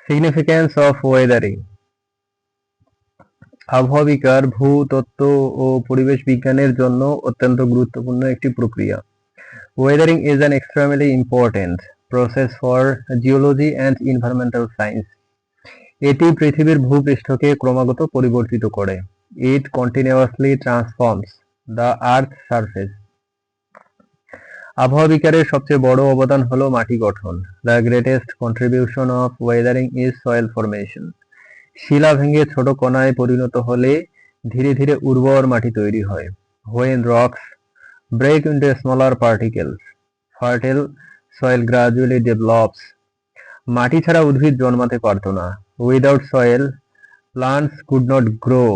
Significance of Wuthering. আবহাওয়া ভূতত্ত্ব ও পরিবেশ বিজ্ঞানের জন্য অত্যন্ত গুরুত্বপূর্ণ একটি প্রক্রিয়া। Weathering is an extremely important process for geology and environmental science. এটি পৃথিবীর ভূপৃষ্ঠকে ক্রমাগত পরিবর্তিত করে। It continuously transforms the earth surface. আবহাওয়া বিকারের সবচেয়ে বড় অবদান হল মাটি গঠন। The greatest contribution of weathering is soil formation. শিলা ভেঙে ছোট কণায় পরিণত হলে ধীরে ধীরে উর্বর মাটি তৈরি হয়। When rocks break into smaller particles, fertile soil gradually develops. মাটি ছাড়া উদ্ভিদ জন্মাতে পারত না। Without soil, plants could not grow.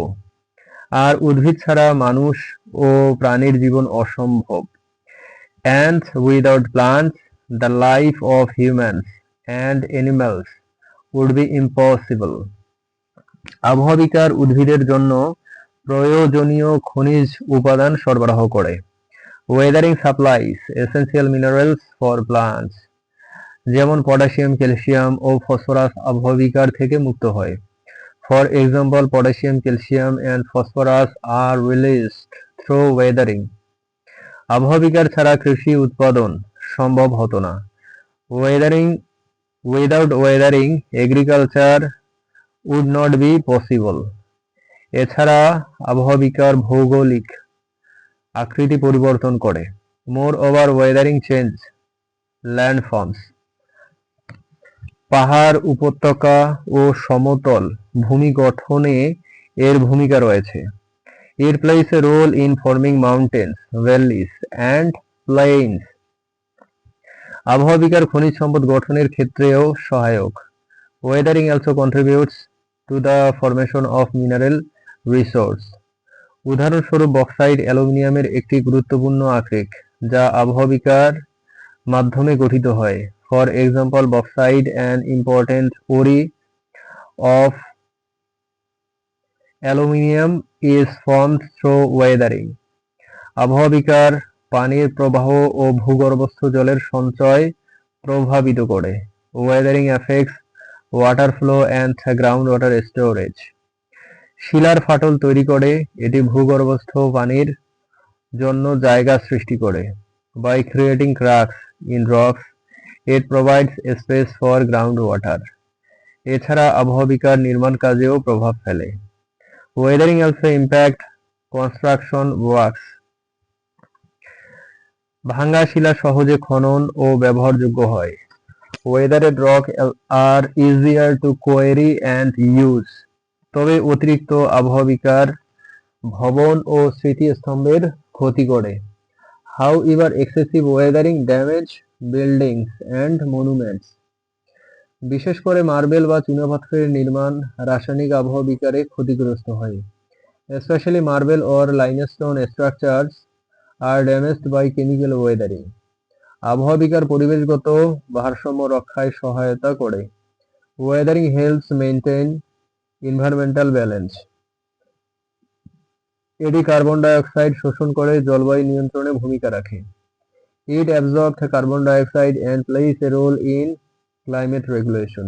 আর উদ্ভিদ ছাড়া মানুষ ও প্রাণীর জীবন অসম্ভব। And without plants, the life of humans and animals would be impossible. আবহাওয়া উদ্ভিদের জন্য প্রয়োজনীয় খনিজ উপাদান সরবরাহ করে। Wuthering supplies essential minerals for plants. যেমন পটাশিয়াম, ক্যালসিয়াম ও ফসফরাস আবহাওয়া থেকে মুক্ত হয়। For example, potassium, calcium and phosphorus are released through weathering. আবহাওয়া ছাড়া কৃষি উৎপাদন সম্ভব হতো না। Without Wuthering agriculture would not be possible. এছাড়া আবহাওয়া ভৌগোলিক আকৃতি পরিবর্তন করে। মোর ওভার ওয়েদারিং চেঞ্জ ল্যান্ডফর্মস। পাহাড়, উপত্যকা ও সমতল ভূমি গঠনে এর ভূমিকা রয়েছে। It plays a role in forming mountains, valleys and plains. আবহাওয়া খনিজ সম্পদ গঠনের ক্ষেত্রেও সহায়ক। Weathering also contributes to the formation of mineral resource. উদাহরণস্বরূপ বক্সাইট অ্যালুমিনিয়ামের একটি গুরুত্বপূর্ণ আকরিক যা আবহাওয়ার মাধ্যমে গঠিত হয়। For example, bauxite an important ore of aluminium is formed through weathering. আবহাওয়া পানির প্রবাহ ও ভূগর্ভস্থ জলের সঞ্চয় প্রভাবিত করে। Weathering effects water flow and ground water storage. শিলার ফাটল তৈরি করে, এটি ভূগর্ভস্থ পানির জন্য জায়গা সৃষ্টি করে। By creating cracks in rocks, it provides space for ground water. এছাড়া আবহাওয়া নির্মাণ কাজেও প্রভাব ফেলে। Weathering also impact construction works. ভাঙা শিলা সহজে খনন ও ব্যবহারযোগ্য হয়। Weathered rock are easier to quarry and use. তবে অতিরিক্ত আবহাওয়া ভবন ও স্মৃতিস্তম্ভের ক্ষতি করে। However, excessive weathering damage buildings and monuments. বিশেষ করে মার্বেল বা চুনাপাথরের নির্মাণ রাসায়নিক আবহাওয়া ক্ষতিগ্রস্ত হয়। Especially marble or limestone structures are damaged by chemical weathering. আবহাওয়া পরিবেশগত ভারসাম্য রক্ষায় সহায়তা করে। Weathering helps maintain environmental balance. এটি কার্বন ডাই অক্সাইড শোষণ করে জলবায়ু নিয়ন্ত্রণে ভূমিকা রাখে। It absorbs carbon dioxide and place a role in climate regulation.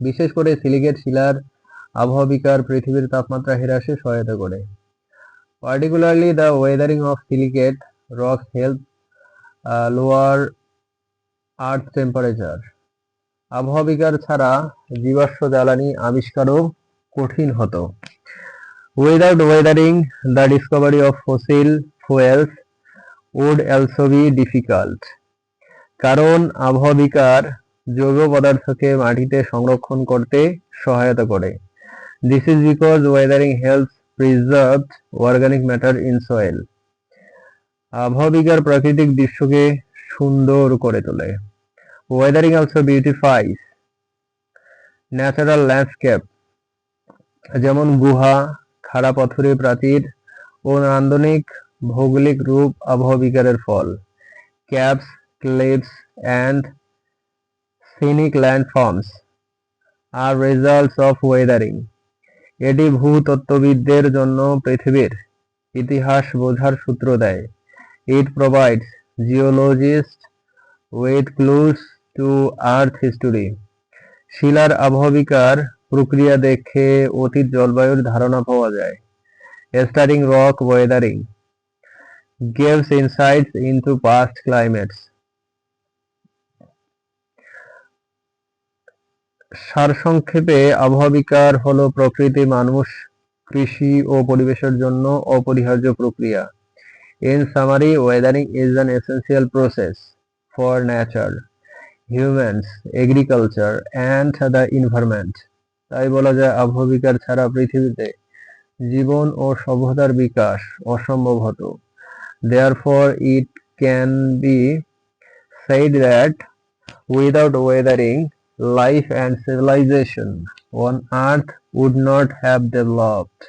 বিশেষ করে সিলিকেট শিলার আবহাওয়া পৃথিবীর তাপমাত্রা হ্রাসে সহায়তা করে। Particularly the weathering of silicate rocks help lower earth temperature. আবহাওয়া ছাড়া জীবাশ্ম জ্বালানি আবিষ্কারও কঠিন হতো। Without weathering the discovery of fossil fuels would also be difficult. কারণ আবহাওয়া জৈব পদার্থকে মাটিতে সংরক্ষণ করতে সহায়তা করে। This is because weathering helps preserve organic matter in soil. আবহাওয়া প্রাকৃতিক দৃশ্যকে সুন্দর করে তোলে। Weathering also beautifies natural landscape, যেমন গুহা, খাড়া পাথুরে প্রাচীর ও নান্দনিক ভৌগোলিক রূপ আবহাওয়া ফল। Caps, cliffs and scenic landforms are results of weathering. এটি ভূতত্ত্ববিদদের জন্য পৃথিবীর ইতিহাস বোঝার সূত্র দেয়। It provides geologists with clues to Earth history. শিলার আবহবিকার প্রক্রিয়া দেখে অতীত জলবায়ুর ধারণা পাওয়া যায়। Studying rock Wuthering gives insights into past climates. সারসংক্ষেপে আবহবিকার হলো প্রকৃতি, মানুষ, কৃষি ও পরিবেশের জন্য অপরিহার্য প্রক্রিয়া। In summary, weathering is an essential process for nature, humans, agriculture and the environment. তাই বলা যায় আবহবিকার ছাড়া পৃথিবীতে জীবন ও সভ্যতার বিকাশ অসম্ভব হতো। Therefore, it can be said that without weathering, life and civilization on Earth would not have developed.